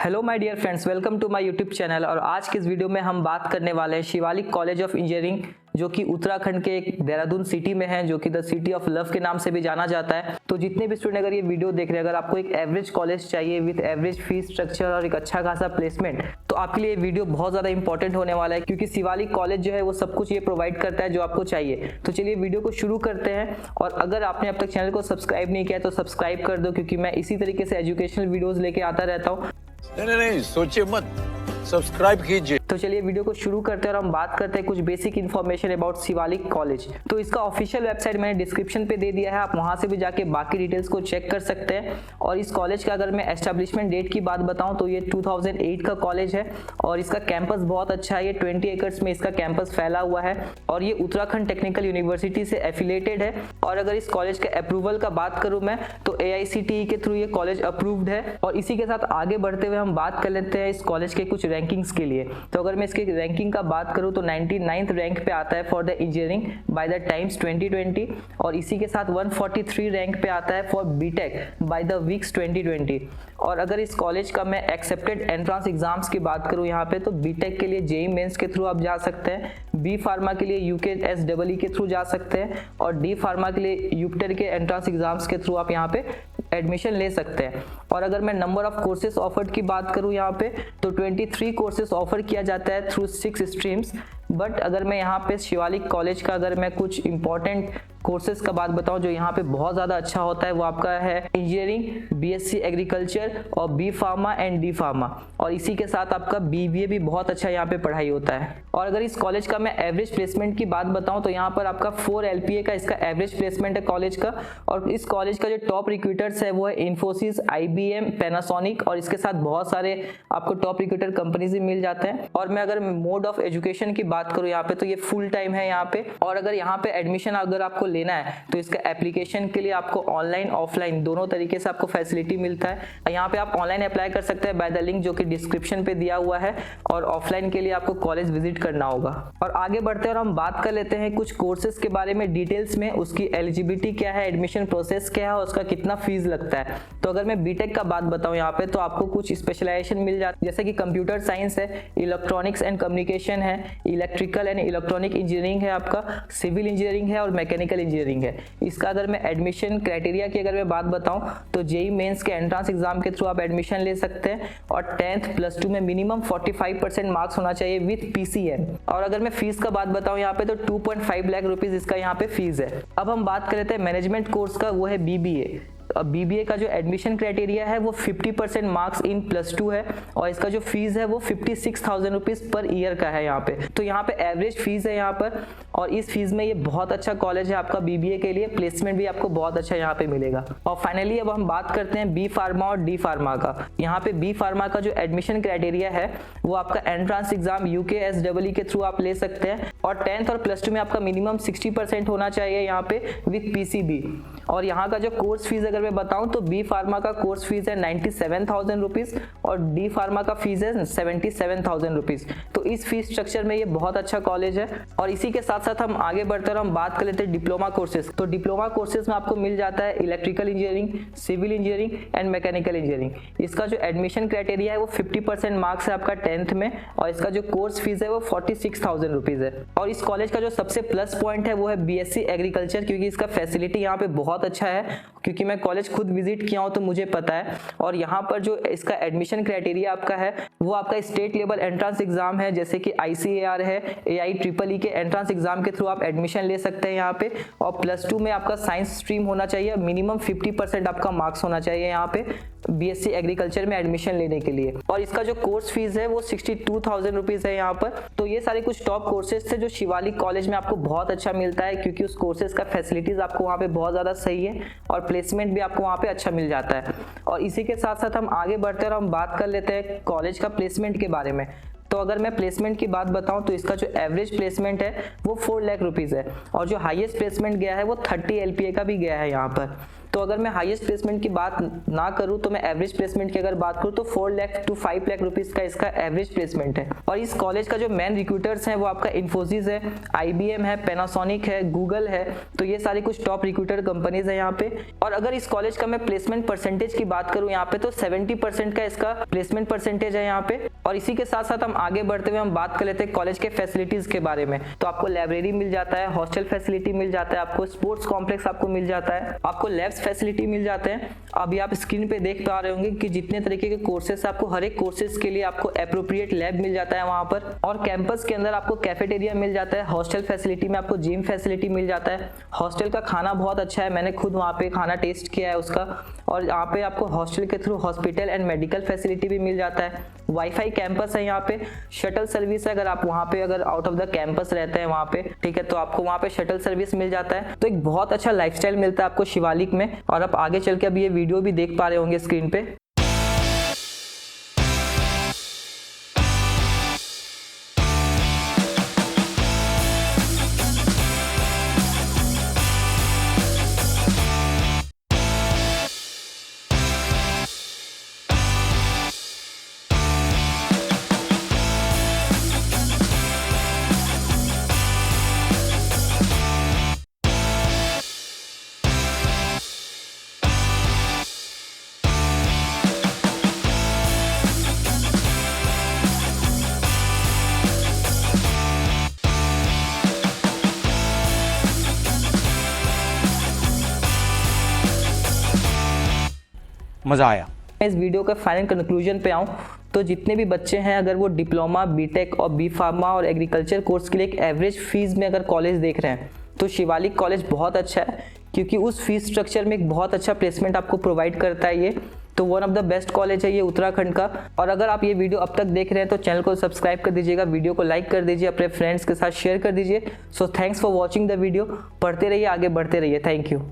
Hello my dear friends, welcome to my YouTube channel. और आज के इस वीडियो में हम बात करने वाले हैं शिवालिक कॉलेज ऑफ इंजीनियरिंग, जो कि उत्तराखंड के एक देहरादून सिटी में है, जो कि द सिटी ऑफ लव के नाम से भी जाना जाता है। तो जितने भी स्टूडेंट अगर ये वीडियो देख रहे हैं, अगर आपको एक एवरेज कॉलेज चाहिए विद एवरेज फीस स्ट्रक्चर और एक अच्छा खासा प्लेसमेंट, तो आपके लिए वीडियो बहुत ज़्यादा इंपॉर्टेंट होने वाला है, क्योंकि शिवालिक कॉलेज जो है वो सब कुछ ये प्रोवाइड करता है जो आपको चाहिए। तो चलिए वीडियो को शुरू करते हैं। और अगर आपने अब तक चैनल को सब्सक्राइब नहीं किया है तो सब्सक्राइब कर दो, क्योंकि मैं इसी तरीके से एजुकेशनल वीडियोज़ लेके आता रहता हूँ। नहीं, सोचिए मत, सब्सक्राइब कीजिए। तो चलिए वीडियो को शुरू करते हैं और हम बात करते हैं कुछ basic information about Shivalik college. तो इसका ऑफिशियल वेबसाइट मैंने डिस्क्रिप्शन पे दे दिया है, आप वहां से भी जाके बाकी डिटेल्स को चेक कर सकते हैं। और इस कॉलेज का अगर मैं एस्टेब्लिशमेंट डेट की बात बताऊं तो ये 2008 का कॉलेज है और इसका कैंपस बहुत अच्छा है। ये 20 एकर्स में इसका कैंपस फैला हुआ है और ये उत्तराखंड टेक्निकल यूनिवर्सिटी से एफिलेटेड है। और अगर इस कॉलेज के अप्रूवल का बात करूं मैं तो AICTE के थ्रू ये कॉलेज अप्रूव्ड है। और इसी के साथ आगे बढ़ते हुए हम बात कर लेते हैं इस कॉलेज के कुछ रैंकिंग्स के लिए। तो अगर मैं इसकी रैंकिंग का बात करूं तो 99th रैंक पे आता है for the engineering by the times 2020। और इसी के साथ 143 रैंक पे आता है for B Tech by the weeks 2020। और अगर इस कॉलेज का मैं एक्सेप्टेड एंट्रेंस एग्जाम्स की बात करूं यहाँ पे, तो बीटेक के लिए जेईई मेंस के थ्रू आप जा सकते हैं, बी फार्मा के लिए UKSEE के थ्रू जा सकते हैं, और डी फार्मा के लिए यूपटेट के एंट्रेंस एग्जाम्स के थ्रू आप यहाँ पे एडमिशन ले सकते हैं। और अगर मैं नंबर ऑफ कोर्सेज ऑफर्ड की बात करूं यहाँ पे तो 23 कोर्सेज ऑफर किया जाता है थ्रू 6 स्ट्रीम्स। बट अगर मैं यहाँ पे शिवालिक कॉलेज का अगर मैं कुछ इंपॉर्टेंट कोर्सेज का बात बताऊं जो यहाँ पे बहुत ज़्यादा अच्छा होता है, वो आपका है इंजीनियरिंग, BSc एग्रीकल्चर और B pharma and D pharma. और इसी के साथ आपका BBA भी बहुत अच्छा यहाँ पे पढ़ाई होता है। और अगर इस कॉलेज का मैं एवरेज प्लेसमेंट की बात बताऊं तो यहाँ पर आपका 4 LPA का इसका एवरेज प्लेसमेंट है कॉलेज का। और इस कॉलेज का जो टॉप रिक्रूटर्स है वो है इन्फोसिस, IBM, पैनासोनिक, और इसके साथ बहुत सारे आपको टॉप रिक्रूटर कंपनीज भी मिल जाते हैं। और मैं अगर मोड ऑफ एजुकेशन की बात करूँ यहाँ पे तो ये फुल टाइम है यहाँ पे। और अगर यहाँ पे एडमिशन अगर आपको लेना है तो इसका एप्लीकेशन के लिए आपको ऑनलाइन ऑफलाइन दोनों तरीके से आपको फैसिलिटी मिलता है। यहाँ पे आप ऑनलाइन अप्लाई कर सकते हैं बाय द लिंक जो कि डिस्क्रिप्शन पे दिया हुआ है, और ऑफलाइन के लिए आपको कॉलेज विजिट करना होगा। और आगे बढ़ते हैं और हम बात कर लेते हैं कुछ कोर्सेज के बारे में डिटेल्स में, उसकी एलिजिबिलिटी क्या है, एडमिशन प्रोसेस क्या है और उसका कितना फीस लगता है। तो अगर मैं बीटेक का बात बताऊं यहाँ पे तो आपको कुछ स्पेशलाइजेशन मिल जाती है, जैसे कि कंप्यूटर साइंस है, इलेक्ट्रॉनिक्स एंड कम्युनिकेशन है, इलेक्ट्रिकल एंड इलेक्ट्रॉनिक इंजीनियरिंग है, आपका सिविल इंजीनियरिंग है और मैकेनिकल इंजीनियरिंग है। इसका अगर मैं एडमिशन क्राइटेरिया की अगर मैं बात बताऊं तो जेईई मेंस के एंट्रेंस एग्जाम के थ्रू आप एडमिशन ले सकते हैं। और 10th +2 में मिनिमम 45% मार्क्स होना चाहिए विद PCM। और अगर मैं फीस का बात बताऊं यहाँ पे तो 2.5 लाख रुपीज इसका यहाँ पे फीस है। अब हम बात कर लेते हैं मैनेजमेंट कोर्स का, वो है BBA। BBA का जो एडमिशन क्राइटेरिया है वो 50% मार्क्स इन +2 है और इसका जो फीस है वो 56,000 रुपीज पर ईयर का है यहाँ पे। तो यहाँ पे एवरेज फीस है यहाँ पर, और इस फीस में ये बहुत अच्छा कॉलेज है आपका BBA के लिए। प्लेसमेंट भी आपको बहुत अच्छा यहाँ पे मिलेगा। और फाइनली अब हम बात करते हैं बी फार्मा और डी फार्मा का। यहाँ पे बी फार्मा का जो एडमिशन क्राइटेरिया है वो आपका एंट्रेंस एग्जाम UKSEE के थ्रू आप ले सकते हैं। और 10th और +2 में आपका मिनिमम 60% होना चाहिए यहाँ पे विद PCB। और यहाँ का जो कोर्स फीस अगर मैं बताऊं तो बी फार्मा का कोर्स फीस है 97,000 रुपीज और डी फार्मा का फीस है 77,000 रुपीज। तो इस फीस स्ट्रक्चर में ये बहुत अच्छा कॉलेज है। और इसी के साथ साथ हम आगे बढ़ते हैं और हम बात कर लेते हैं डिप्लोमा कोर्सेज। तो डिप्लोमा कोर्सेज में आपको मिल जाता है electrical engineering, civil engineering and mechanical engineering. इसका जो एडमिशन क्राइटेरिया है वो 50% मार्क्स है आपका 10th में, और इसका जो कोर्स फीस है वो 46,000 रुपीज है। और इस कॉलेज का जो सबसे प्लस पॉइंट है वो है BSc एग्रीकल्चर, क्योंकि इसका फैसिलिटी यहाँ पे बहुत अच्छा है, क्योंकि मैं कॉलेज खुद विजिट किया हूँ तो मुझे पता है। और यहाँ पर जो इसका एडमिशन क्राइटेरिया आपका है वो आपका स्टेट लेवल एंट्रेंस एग्जाम है, जैसे कि ICAR है, AIEEE के एंट्रेंस एग्जाम के थ्रू आप एडमिशन ले सकते हैं यहाँ पे। और +2 में आपका साइंस स्ट्रीम होना चाहिए, मिनिमम 50% आपका मार्क्स होना चाहिए यहाँ पे BSc एग्रीकल्चर में एडमिशन लेने के लिए। और इसका जो कोर्स फीस है वो 62,000 रुपीज है यहाँ पर। तो ये सारे कुछ टॉप कोर्सेज थे जो शिवालिक कॉलेज में आपको बहुत अच्छा मिलता है, क्योंकि उस कोर्सेज का फैसिलिटीज आपको वहाँ पे बहुत ज़्यादा सही है और प्लेसमेंट भी आपको वहाँ पे अच्छा मिल जाता है। और इसी के साथ साथ हम आगे बढ़ते हैं और हम बात कर लेते हैं कॉलेज का प्लेसमेंट के बारे में। तो अगर मैं प्लेसमेंट की बात बताऊं तो इसका जो एवरेज प्लेसमेंट है वो 4 लाख रुपीज़ है और जो हाईएस्ट प्लेसमेंट गया है वो 30 LPA का भी गया है यहाँ पर। तो अगर मैं हाईएस्ट प्लेसमेंट की बात ना करूं तो मैं एवरेज प्लेसमेंट की अगर बात करूं तो 4 लाख टू 5 लाख रुपीस का इसका एवरेज प्लेसमेंट है। और इस कॉलेज का जो मेन रिक्रूटर्स हैं वो आपका इन्फोसिस है, IBM है, पैनासोनिक है, गूगल है। तो ये सारी कुछ टॉप रिक्रूटर कंपनीज है यहाँ पे। और अगर इस कॉलेज का मैं प्लेसमेंट परसेंटेज की बात करूँ यहाँ पे तो 70% का इसका प्लेसमेंट परसेंटेज है यहाँ पे। और इसी के साथ साथ हम आगे बढ़ते हुए हम बात कर लेते हैं कॉलेज के फैसिलिटीज के बारे में। तो आपको लाइब्रेरी मिल जाता है, हॉस्टल फैसिलिटी मिल जाता है, आपको स्पोर्ट्स कॉम्प्लेक्स आपको मिल जाता है, आपको लैब्स फैसिलिटी मिल जाते हैं। अभी आप स्क्रीन पे देख पा रहे होंगे कि जितने तरीके के कोर्सेस आपको हर एक कोर्सेज के लिए आपको एप्रोप्रिएट लैब मिल जाता है वहां पर। और कैंपस के अंदर आपको कैफेटेरिया मिल जाता है, हॉस्टल फैसिलिटी में आपको जिम फैसिलिटी मिल जाता है। हॉस्टल का खाना बहुत अच्छा है, मैंने खुद वहाँ पे खाना टेस्ट किया है उसका। और यहाँ पे आपको हॉस्टल के through hospital and medical facility भी मिल जाता है। वाईफाई कैंपस है यहाँ पे, शटल सर्विस है, अगर आप वहाँ पे अगर आउट ऑफ द कैंपस रहते हैं वहाँ पे, ठीक है, तो आपको वहाँ पे शटल सर्विस मिल जाता है। तो एक बहुत अच्छा लाइफस्टाइल मिलता है आपको शिवालिक में। और आप आगे चल के अभी ये वीडियो भी देख पा रहे होंगे स्क्रीन पे। मज़ा आया। मैं इस वीडियो के फाइनल कंक्लूजन पे आऊँ तो जितने भी बच्चे हैं अगर वो डिप्लोमा, बीटेक और बी फार्मा और एग्रीकल्चर कोर्स के लिए एक एवरेज फीस में अगर कॉलेज देख रहे हैं तो शिवालिक कॉलेज बहुत अच्छा है, क्योंकि उस फीस स्ट्रक्चर में एक बहुत अच्छा प्लेसमेंट आपको प्रोवाइड करता है ये। तो one of the best college है ये उत्तराखंड का। और अगर आप ये वीडियो अब तक देख रहे हैं तो चैनल को सब्सक्राइब कर दीजिएगा, वीडियो को लाइक कर दीजिए, अपने फ्रेंड्स के साथ शेयर कर दीजिए। So thanks for watching the video. पढ़ते रहिए, आगे बढ़ते रहिए। Thank you.